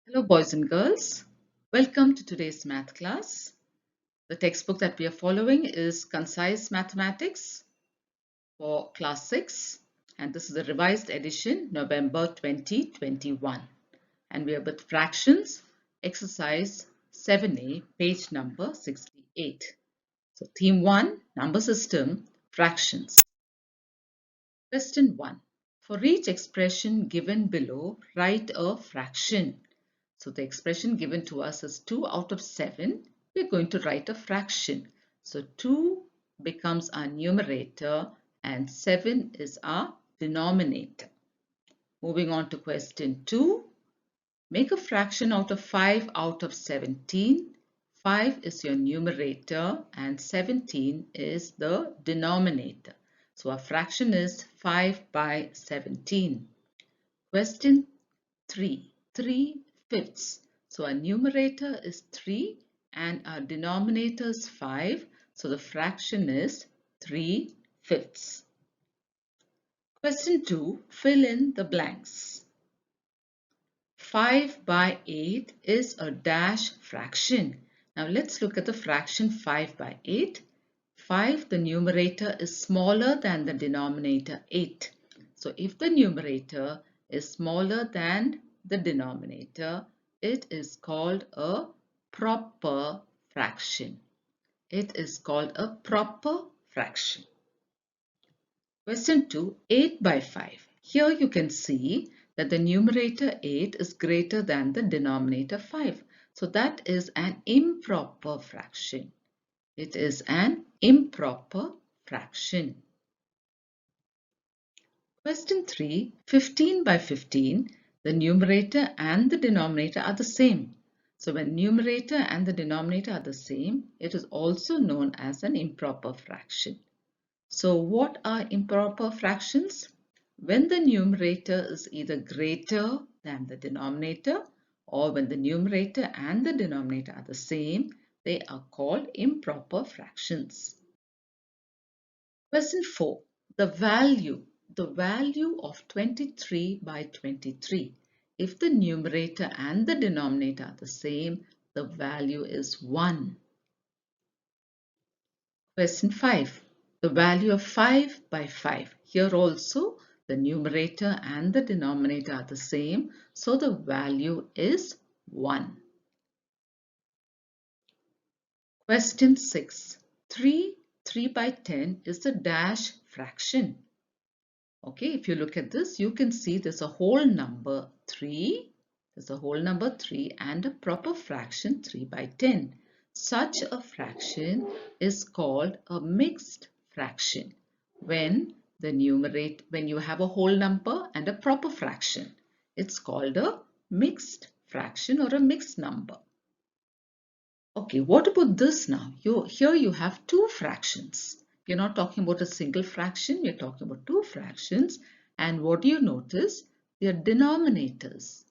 Hello boys and girls, welcome to today's math class. The textbook that we are following is Concise Mathematics for class 6 and this is the revised edition November 2021 and we are with fractions exercise 7a page number 68. So theme 1 number system fractions. Question 1. For each expression given below write a fraction. So the expression given to us is 2 out of 7. We're going to write a fraction. So 2 becomes our numerator and 7 is our denominator. Moving on to question 2. Make a fraction out of 5 out of 17. 5 is your numerator and 17 is the denominator. So our fraction is 5 by 17. Question 3. 3/5. So our numerator is 3 and our denominator is 5. So the fraction is 3/5. Question 2. Fill in the blanks. 5 by 8 is a dash fraction. Now let's look at the fraction 5 by 8. 5, the numerator is smaller than the denominator 8. So if the numerator is smaller than the denominator, it is called a proper fraction. It is called a proper fraction. Question 2, 8 by 5. Here you can see that the numerator 8 is greater than the denominator 5. So that is an improper fraction. It is an improper fraction. Question 3, 15 by 15. The numerator and the denominator are the same. So when numerator and the denominator are the same, it is also known as an improper fraction. So what are improper fractions? When the numerator is either greater than the denominator or when the numerator and the denominator are the same, they are called improper fractions. Question 4. The value of 23 by 23. If the numerator and the denominator are the same, the value is 1. Question 5. The value of 5 by 5. Here also the numerator and the denominator are the same, so the value is 1. Question 6. 3 by 10 is the dash fraction. Okay, if you look at this, you can see there's a whole number 3. There's a whole number 3 and a proper fraction 3 by 10. Such a fraction is called a mixed fraction when you have a whole number and a proper fraction. It's called a mixed fraction or a mixed number. Okay, what about this now? Here you have two fractions. You're not talking about a single fraction, you're talking about two fractions. And what do you notice? Their denominators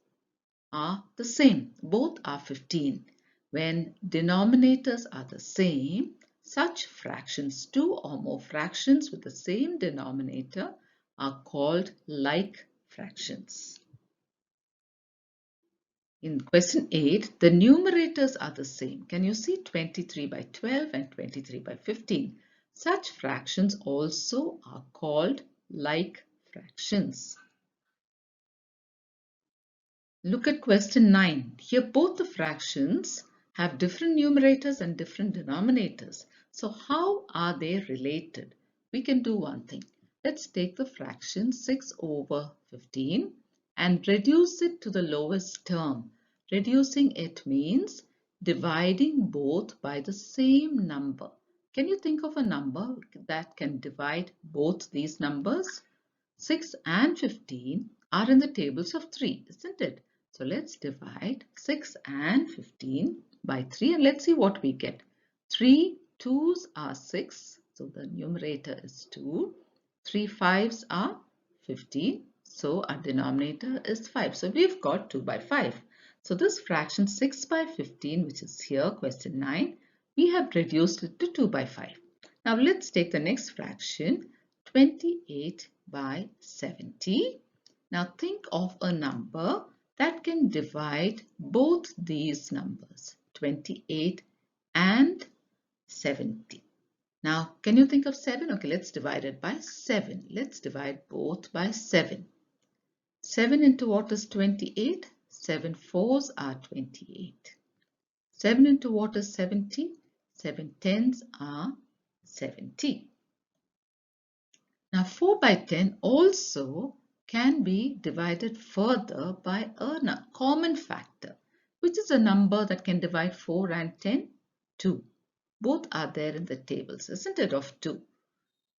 are the same. Both are 15. When denominators are the same, such fractions, two or more fractions with the same denominator, are called like fractions. In question 8, the numerators are the same. Can you see 23 by 12 and 23 by 15? Such fractions also are called like fractions. Look at question 9. Here both the fractions have different numerators and different denominators. So how are they related? We can do one thing. Let's take the fraction 6 over 15 and reduce it to the lowest term. Reducing it means dividing both by the same number. Can you think of a number that can divide both these numbers? 6 and 15 are in the tables of 3, isn't it? So let's divide 6 and 15 by 3 and let's see what we get. 3 2s are 6, so the numerator is 2. 3 5s are 15, so our denominator is 5. So we've got 2 by 5. So this fraction 6 by 15, which is here, question 9, we have reduced it to 2 by 5. Now let's take the next fraction, 28 by 70. Now think of a number that can divide both these numbers, 28 and 70. Now, can you think of 7? Okay, let's divide it by 7. Let's divide both by 7. 7 into what is 28? 7 fours are 28. 7 into what is 70? 7 tens are 70. Now 4 by 10 also can be divided further by a common factor, which is a number that can divide 4 and 10, 2. Both are there in the tables, isn't it, of 2.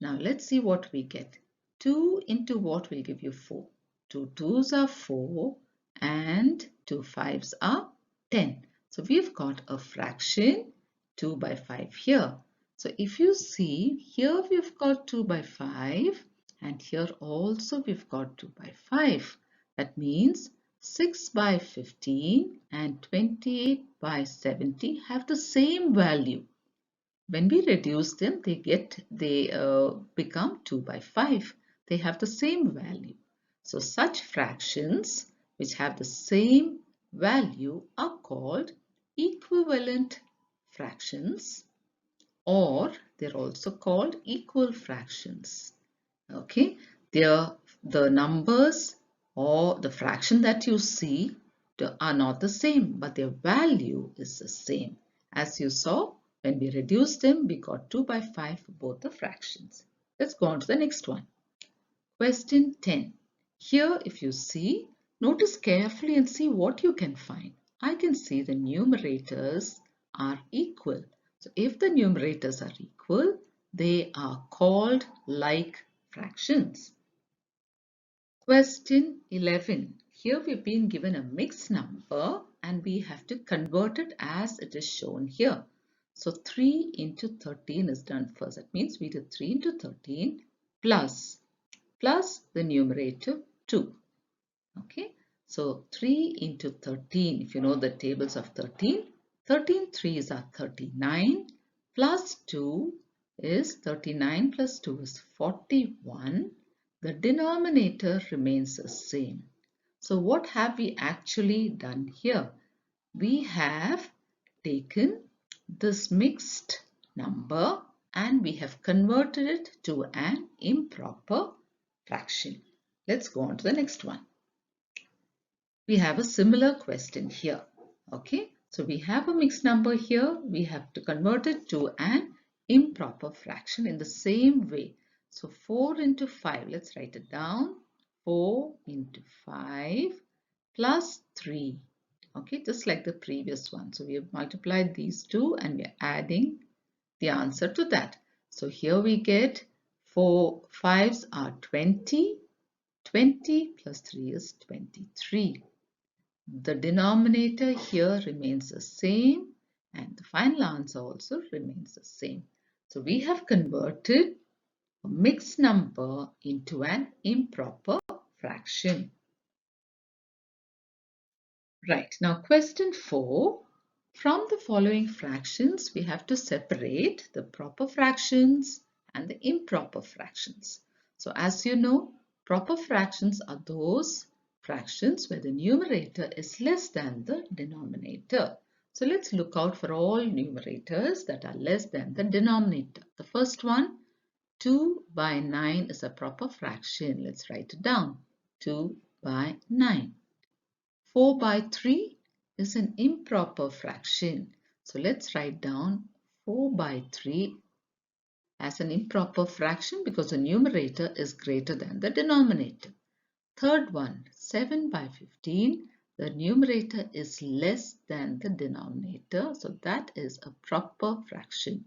Now let's see what we get. 2 into what will give you 4? 2 2s are 4 and 2 5s are 10. So we've got a fraction 2 by 5 here. So if you see, here we've got 2 by 5 and here also we've got 2 by 5. That means 6 by 15 and 28 by 70 have the same value. When we reduce them, they become 2 by 5. They have the same value. So such fractions which have the same value are called equivalent fractions, or they're also called equal fractions. Okay, the numbers or the fraction that you see are not the same, but their value is the same. As you saw, when we reduced them, we got 2 by 5 for both the fractions. Let's go on to the next one. Question 10. Here, if you see, notice carefully and see what you can find. I can see the numerators are equal. So if the numerators are equal, they are called like fractions. Question 11. Here we've been given a mixed number and we have to convert it as it is shown here. So 3 into 13 is done first. That means we did 3 into 13 plus the numerator 2. Okay, so 3 into 13, if you know the tables of 13, 13 3s are 39 plus 2 is 39 plus 2 is 41. The denominator remains the same. So what have we actually done here? We have taken this mixed number and we have converted it to an improper fraction. Let's go on to the next one. We have a similar question here. Okay, so we have a mixed number here. We have to convert it to an improper fraction in the same way. So 4 into 5, let's write it down. 4 into 5 plus 3. Okay, just like the previous one. So we have multiplied these two and we are adding the answer to that. So here we get 4 5s are 20. 20 plus 3 is 23. The denominator here remains the same and the final answer also remains the same. So we have converted a mixed number into an improper fraction. Right, now question 4. From the following fractions, we have to separate the proper fractions and the improper fractions. So as you know, proper fractions are those fractions where the numerator is less than the denominator. So let's look out for all numerators that are less than the denominator. The first one, 2 by 9 is a proper fraction. Let's write it down. 2 by 9. 4 by 3 is an improper fraction. So let's write down 4 by 3 as an improper fraction because the numerator is greater than the denominator. Third one, 7 by 15, the numerator is less than the denominator. So that is a proper fraction.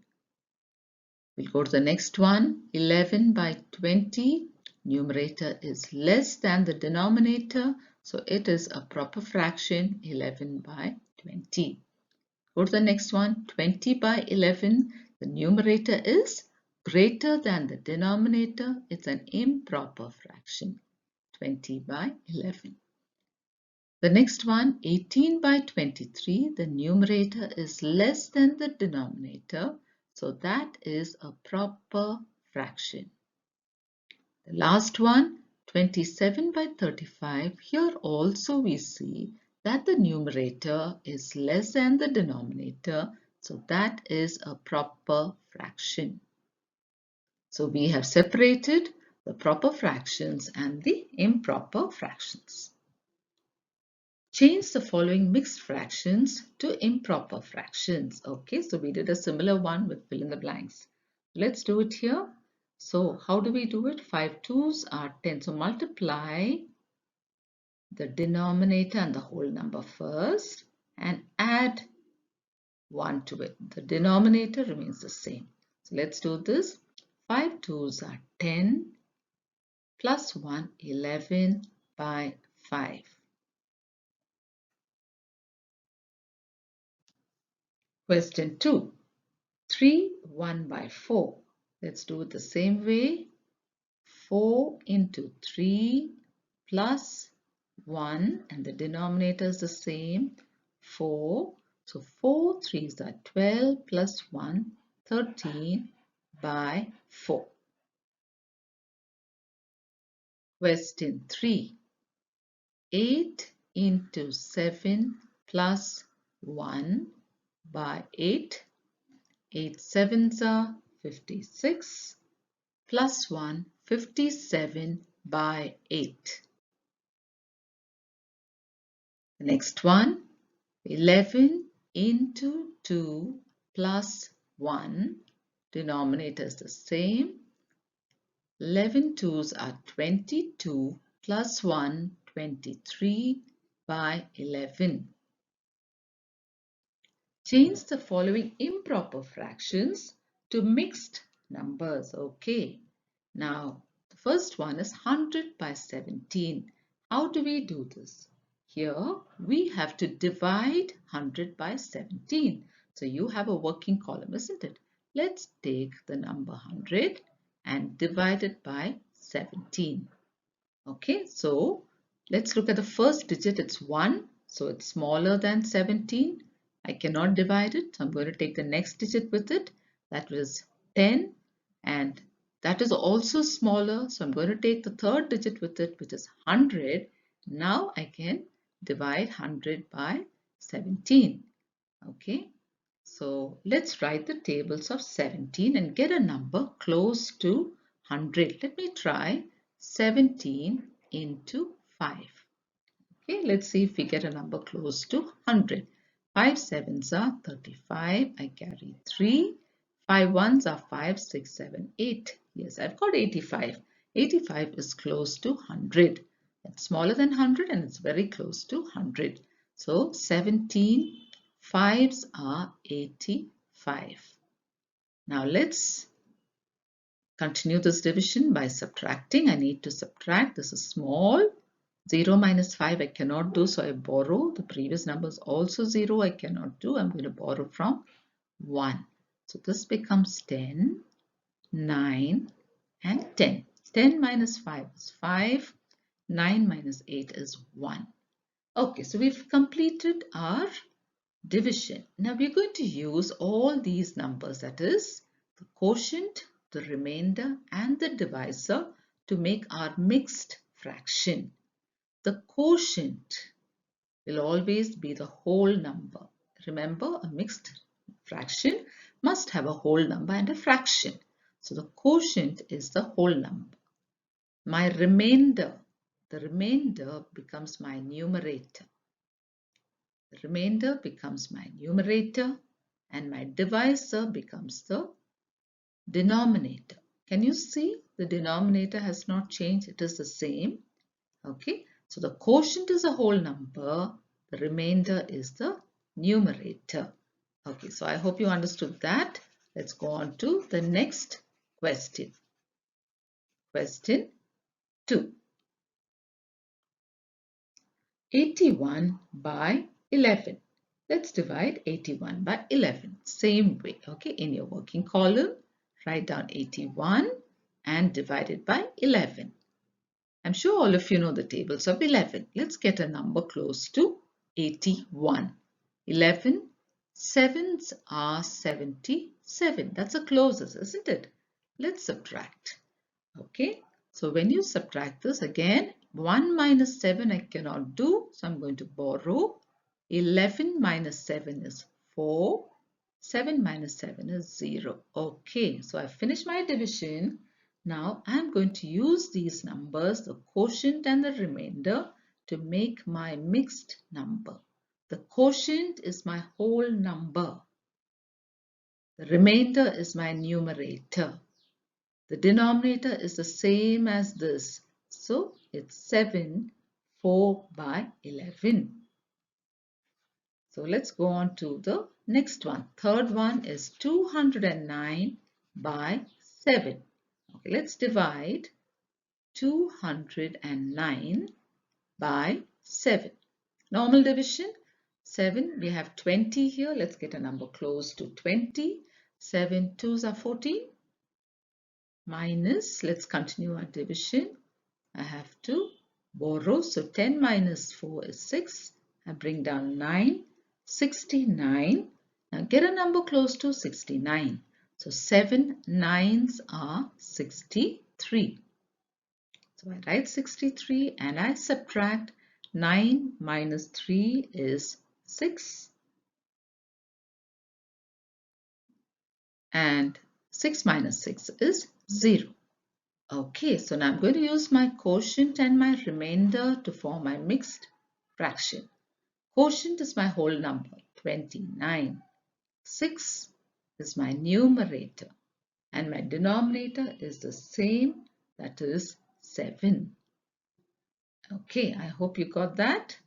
We'll go to the next one, 11 by 20, numerator is less than the denominator. So it is a proper fraction, 11 by 20. Go to the next one, 20 by 11. The numerator is greater than the denominator. It's an improper fraction, 20 by 11. The next one, 18 by 23. The numerator is less than the denominator. So that is a proper fraction. The last one, 27 by 35, here also we see that the numerator is less than the denominator, so that is a proper fraction. So we have separated the proper fractions and the improper fractions. Change the following mixed fractions to improper fractions. Okay, so we did a similar one with fill in the blanks. Let's do it here. So how do we do it? 5 2s are 10. So multiply the denominator and the whole number first and add 1 to it. The denominator remains the same. So let's do this. 5 2s are 10 plus 1, 11 by 5. Question 2. 3 1 by 4. Let's do it the same way. 4 into 3 plus 1 and the denominator is the same, 4. So 4 3s are 12 plus 1, 13 by 4. Question 3. 8 into 7 plus 1 by 8. 8 sevens are 56 plus 1, 57 by 8. The next one, 11 into 2 plus 1. Denominator is the same. 11 twos are 22 plus 1, 23 by 11. Change the following improper fractions to mixed numbers. Okay. Now, the first one is 100 by 17. How do we do this? Here, we have to divide 100 by 17. So, you have a working column, isn't it? Let's take the number 100 and divide it by 17. Okay, so let's look at the first digit. It's 1, so it's smaller than 17. I cannot divide it, so I'm going to take the next digit with it. That was 10, and that is also smaller, so I'm going to take the third digit with it, which is 100. Now I can divide 100 by 17. Okay, so let's write the tables of 17 and get a number close to 100. Let me try 17 into 5. Okay, let's see if we get a number close to 100. 5 sevens are 35. I carry 3. 5 ones are 5, 6, 7, 8. Yes, I've got 85. 85 is close to 100. It's smaller than 100 and it's very close to 100. So 17 fives are 85. Now let's continue this division by subtracting. I need to subtract. This is small. 0 minus 5 I cannot do, so I borrow. The previous number is also 0. I cannot do. I'm going to borrow from 1. So this becomes 10, 9 and 10. 10 minus 5 is 5. 9 minus 8 is 1. Okay, so we've completed our division. Now we're going to use all these numbers, that is the quotient, the remainder and the divisor, to make our mixed fraction. The quotient will always be the whole number. Remember, a mixed fraction must have a whole number and a fraction. So the quotient is the whole number. My remainder, the remainder becomes my numerator. The remainder becomes my numerator and my divisor becomes the denominator. Can you see the denominator has not changed? It is the same. Okay, so the quotient is a whole number. The remainder is the numerator. Okay, so I hope you understood that. Let's go on to the next question. Question 2. 81 by 11. Let's divide 81 by 11. Same way, okay? In your working column, write down 81 and divide it by 11. I'm sure all of you know the tables of 11. Let's get a number close to 81. 11 sevens are 77. That's the closest, isn't it? Let's subtract. Okay, So when you subtract this again, 1 minus 7 I cannot do. So I'm going to borrow. 11 minus 7 is 4. 7 minus 7 is 0. Okay, so I finished my division. Now I'm going to use these numbers, the quotient and the remainder, to make my mixed number. The quotient is my whole number. The remainder is my numerator. The denominator is the same as this. So it's 7, 4 by 11. So let's go on to the next one. Third one is 209 by 7. Okay, let's divide 209 by 7. Normal division. 7, we have 20 here. Let's get a number close to 20. 7 2s are 14. Minus, let's continue our division. I have to borrow. So 10 minus 4 is 6. I bring down 9. 69. Now get a number close to 69. So 7 9s are 63. So I write 63 and I subtract 9 minus 3 is 6. And 6 minus 6 is 0. Okay, so now I'm going to use my quotient and my remainder to form my mixed fraction. Quotient is my whole number, 29. 6 is my numerator and my denominator is the same, that is 7. Okay, I hope you got that.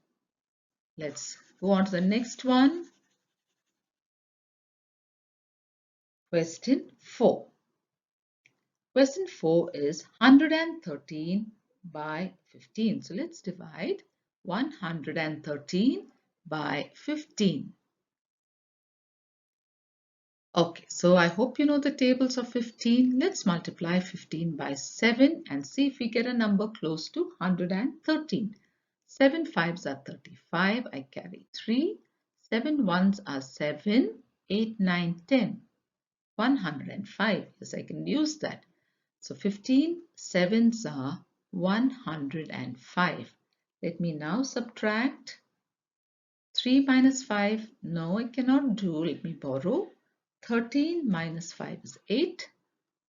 Let's go on to the next one. Question 4. Question 4 is 113 by 15. So let's divide 113 by 15. Okay, so I hope you know the tables of 15. Let's multiply 15 by 7 and see if we get a number close to 113. 7 5s are 35. I carry 3. 7 1s are 7. 8 9 10. 105. Yes, I can use that. So 15 7s are 105. Let me now subtract 3 minus 5. No, I cannot do. Let me borrow. 13 minus 5 is 8.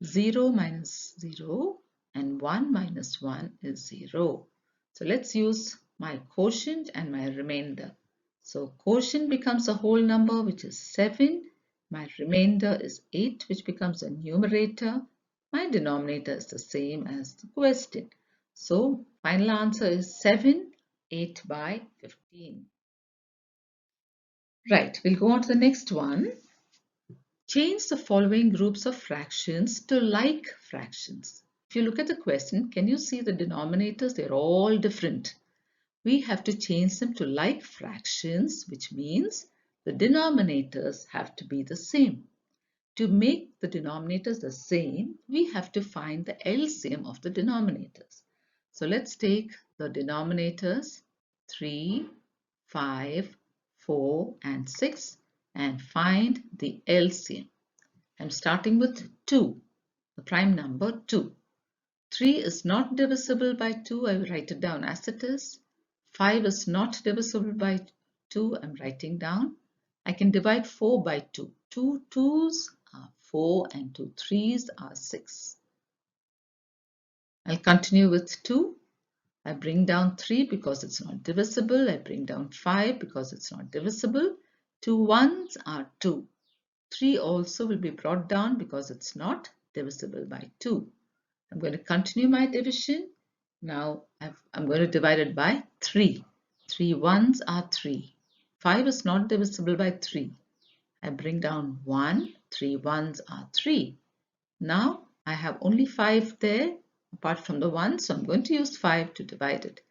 0 minus 0 and 1 minus 1 is 0. So let's use my quotient and my remainder. So quotient becomes a whole number, which is 7. My remainder is 8, which becomes a numerator. My denominator is the same as the question. So final answer is 7, 8 by 15. Right, we'll go on to the next one. Change the following groups of fractions to like fractions. If you look at the question, can you see the denominators? They're all different. We have to change them to like fractions, which means the denominators have to be the same. To make the denominators the same, we have to find the LCM of the denominators. So let's take the denominators 3, 5, 4 and 6 and find the LCM. I'm starting with 2, the prime number 2. 3 is not divisible by 2, I will write it down as it is. 5 is not divisible by 2, I'm writing down. I can divide 4 by 2. 2 2s are 4 and 2 3s are 6. I'll continue with 2. I bring down 3 because it's not divisible. I bring down 5 because it's not divisible. 2 1s are 2. 3 also will be brought down because it's not divisible by 2. I'm going to continue my division. Now I'm going to divide it by 3. 3 1s are 3. 5 is not divisible by 3. I bring down 1. 3 1s are 3. Now I have only 5 there apart from the 1, so I'm going to use 5 to divide it.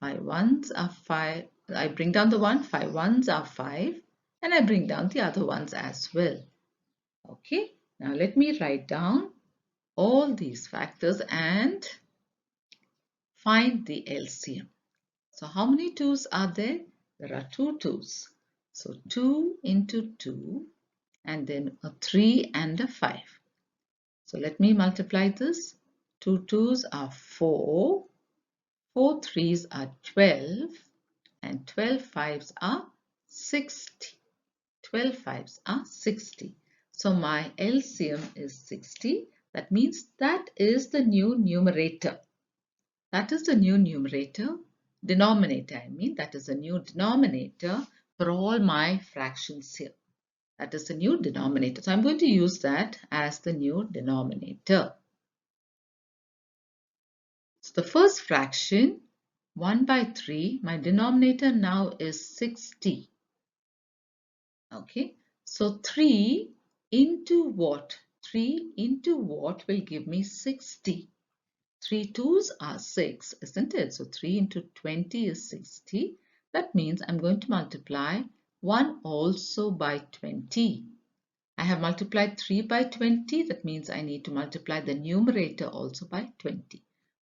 5 1s are 5. I bring down the 1. 5 1s are 5. And I bring down the other ones as well. Okay, now let me write down all these factors and find the LCM. So how many 2's are there? There are 2 2's. So 2 into 2 and then a 3 and a 5. So let me multiply this. 2 2s are 4, 4 3s are 12, and 12 5s are 60. 12 5s are 60. So my LCM is 60. That means that is the new numerator. That is the new numerator. Denominator, I mean, that is the new denominator for all my fractions here. That is the new denominator. So I'm going to use that as the new denominator. So the first fraction, 1 by 3, my denominator now is 60. Okay, so 3 into what? 3 into what will give me 60? 3 2s are 6, isn't it? So 3 into 20 is 60. That means I'm going to multiply 1 also by 20. I have multiplied 3 by 20. That means I need to multiply the numerator also by 20.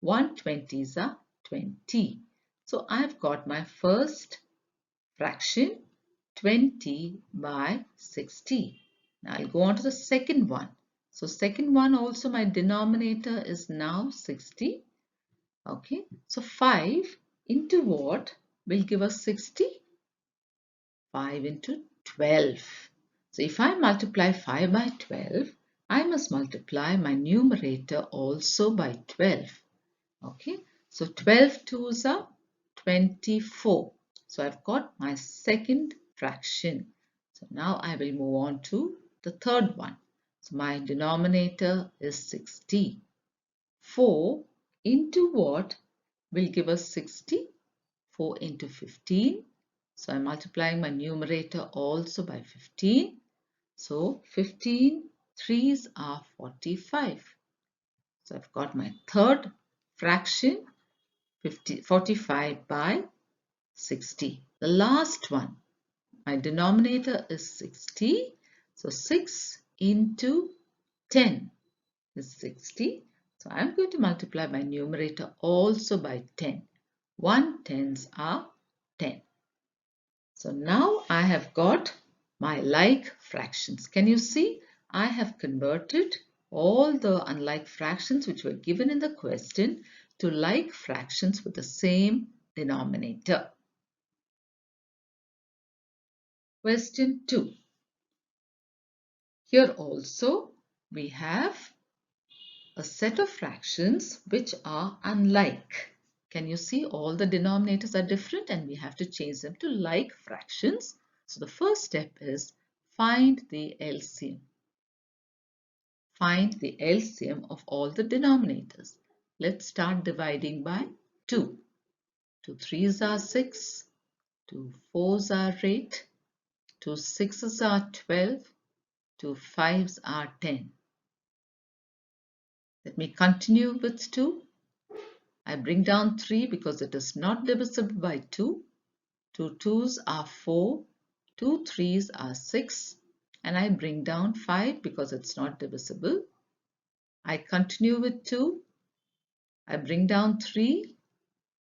1 20s are 20. So I've got my first fraction, 20 by 60. Now I'll go on to the second one. So second one also my denominator is now 60. Okay, so 5 into what will give us 60? 5 into 12. So if I multiply 5 by 12, I must multiply my numerator also by 12. Okay, so 12 2s are 24. So I've got my second fraction. So now I will move on to the third one. So my denominator is 60. 4 into what will give us 60? 4 into 15. So I'm multiplying my numerator also by 15. So 15 3s are 45. So I've got my third fraction, 45 by 60. The last one, my denominator is 60. So 6 into 10 is 60. So I'm going to multiply my numerator also by 10. 1 10s are 10. So now I have got my like fractions. Can you see? I have converted all the unlike fractions which were given in the question to like fractions with the same denominator. Question 2. Here also we have a set of fractions which are unlike. Can you see all the denominators are different and we have to change them to like fractions. So the first step is find the LCM. Find the LCM of all the denominators. Let's start dividing by 2. 2 3s are 6, 2 4s are 8, 2 6s are 12, 2 5s are 10. Let me continue with 2. I bring down 3 because it is not divisible by 2. 2 2s are 4, 2 3s are 6, and I bring down 5 because it's not divisible. I continue with 2. I bring down 3.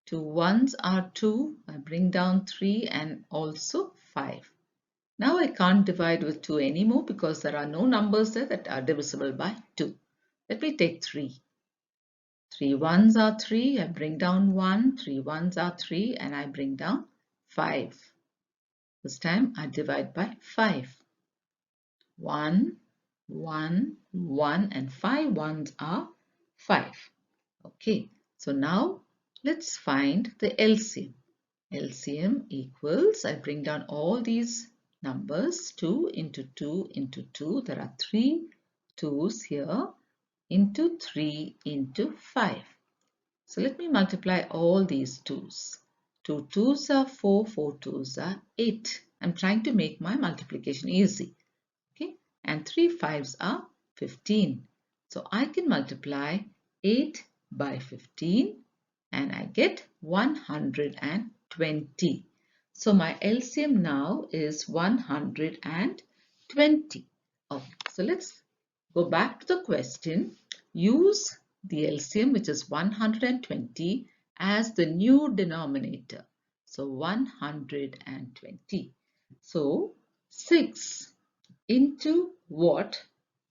2 1s are 2. I bring down 3 and also 5. Now I can't divide with 2 anymore because there are no numbers there that are divisible by 2. Let me take 3. 3 1s are 3. I bring down 1. 3 1s are 3 and I bring down 5. This time I divide by 5. 1, 1, 1 and 5 1s are 5. Okay, so now let's find the LCM. LCM equals, I bring down all these numbers, 2 into 2 into 2. There are 3 2's here, into 3 into 5. So let me multiply all these 2's. 2 2's are 4, 4 2's are 8. I'm trying to make my multiplication easy. Okay, and 3 5's are 15. So I can multiply 8 by 15 and I get 120. So my LCM now is 120. Okay, so let's go back to the question. Use the LCM, which is 120, as the new denominator. So 120. So 6 into what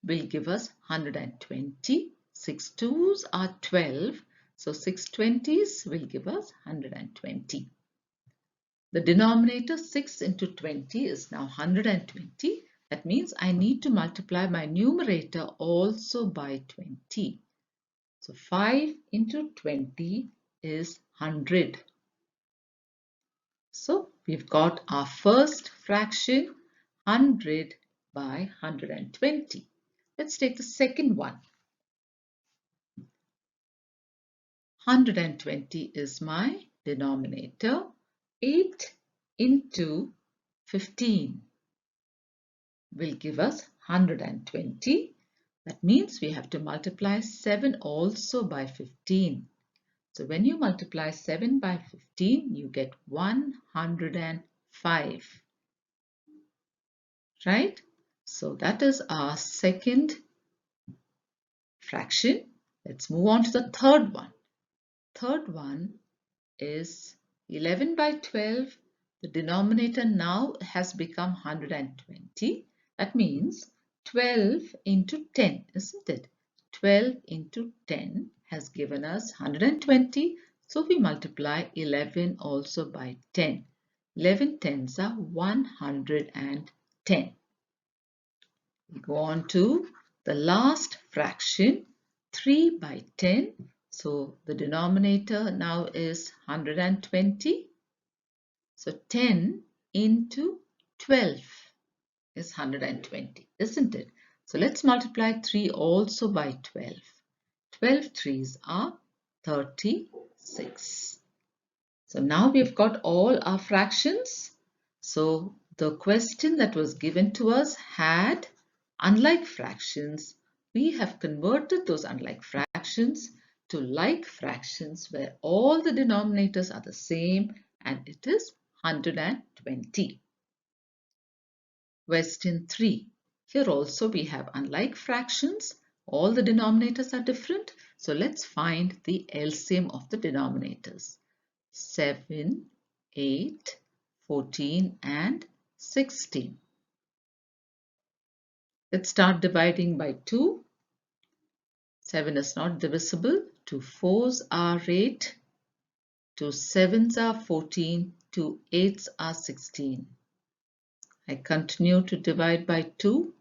will give us 120? 6 2s are 12. So 6 20s will give us 120. The denominator 6 into 20 is now 120. That means I need to multiply my numerator also by 20. So 5 into 20 is 100. So we've got our first fraction, 100 by 120. Let's take the second one. 120 is my denominator. 8 into 15 will give us 120. That means we have to multiply 7 also by 15. So when you multiply 7 by 15, you get 105. Right? So that is our second fraction. Let's move on to the third one. Third one is 11 by 12. The denominator now has become 120. That means 12 into 10, isn't it? 12 into 10 has given us 120. So we multiply 11 also by 10. 11 tens are 110. We go on to the last fraction, 3 by 10. So the denominator now is 120. So 10 into 12 is 120, isn't it? So let's multiply 3 also by 12. 12 threes are 36. So now we've got all our fractions. So the question that was given to us had unlike fractions. We have converted those unlike fractions to like fractions where all the denominators are the same, and it is 120. Question 3. Here also we have unlike fractions. All the denominators are different. So let's find the LCM of the denominators. 7, 8, 14 and 16. Let's start dividing by 2. 7 is not divisible. 2 4s are 8. 2 7s are 14. 2 8s are 16. I continue to divide by 2.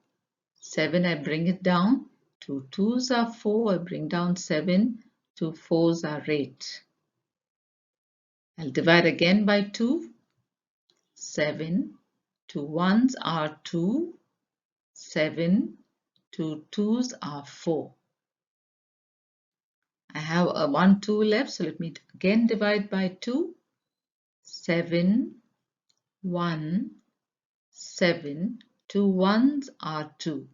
7 I bring it down. 2 2s are 4. I bring down 7. 2 4s are 8. I'll divide again by 2. 7. 2 1s are 2. 7. 2 2s are 4. I have a 1 2 left, so let me again divide by 2. 7 1 7. 2 1s are 2.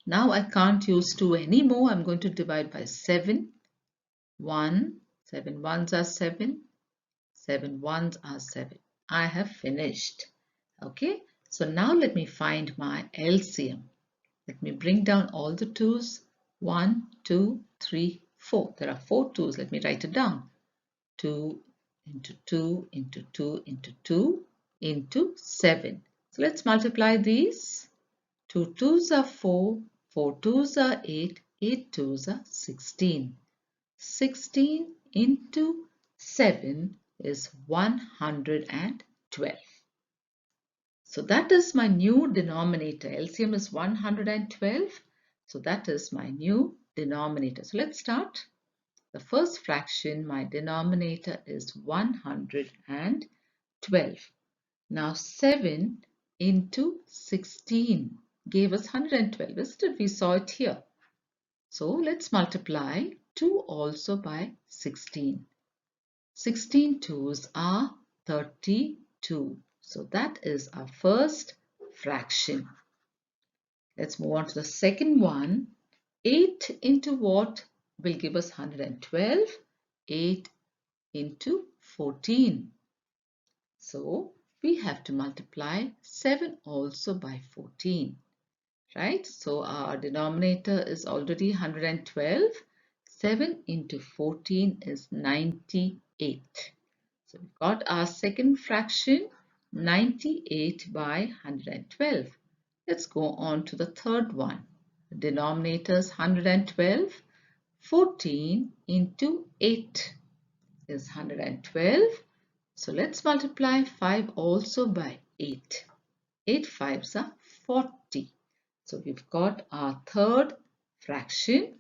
Now I can't use 2 anymore. I'm going to divide by 7. 1 7 1s are 7. 7 1s are 7. I have finished. Okay, so now let me find my LCM. Let me bring down all the 2's. 1, 2, 3, 4. There are 4 2's. Let me write it down. 2 into 2 into 2 into 2 into 7. So let's multiply these. 2 2's are 4. 4 2's are 8. 8 2's are 16. 16 into 7 is 112. So that is my new denominator. LCM is 112. So that is my new denominator. So let's start. The first fraction, my denominator is 112. Now 7 into 16 gave us 112. Isn't it? We saw it here. So let's multiply 2 also by 16. 16 2's are 32. So that is our first fraction. Let's move on to the second one. 8 into what will give us 112? 8 into 14. So we have to multiply 7 also by 14. Right? So our denominator is already 112. 7 into 14 is 98. So we got our second fraction, 98 by 112. Let's go on to the third one. The denominator is 112. 14 into 8 is 112. So let's multiply 5 also by 8. 8 5s are 40. So we've got our third fraction,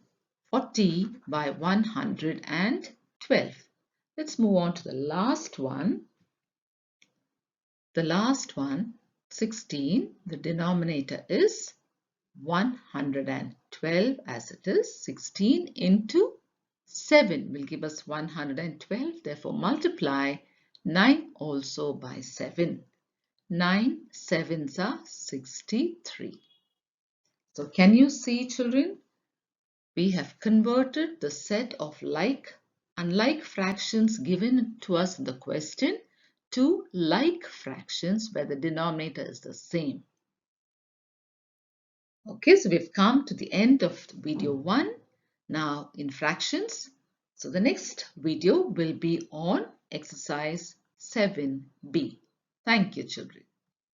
40 by 112. Let's move on to the last one. The last one, 16, the denominator is 112 as it is. 16 into 7 will give us 112. Therefore, multiply 9 also by 7. 9 sevens are 63. So can you see, children? We have converted the set of unlike fractions given to us in the question to like fractions where the denominator is the same. Okay, so we've come to the end of video 1 now in fractions. So the next video will be on exercise 7b. Thank you, children.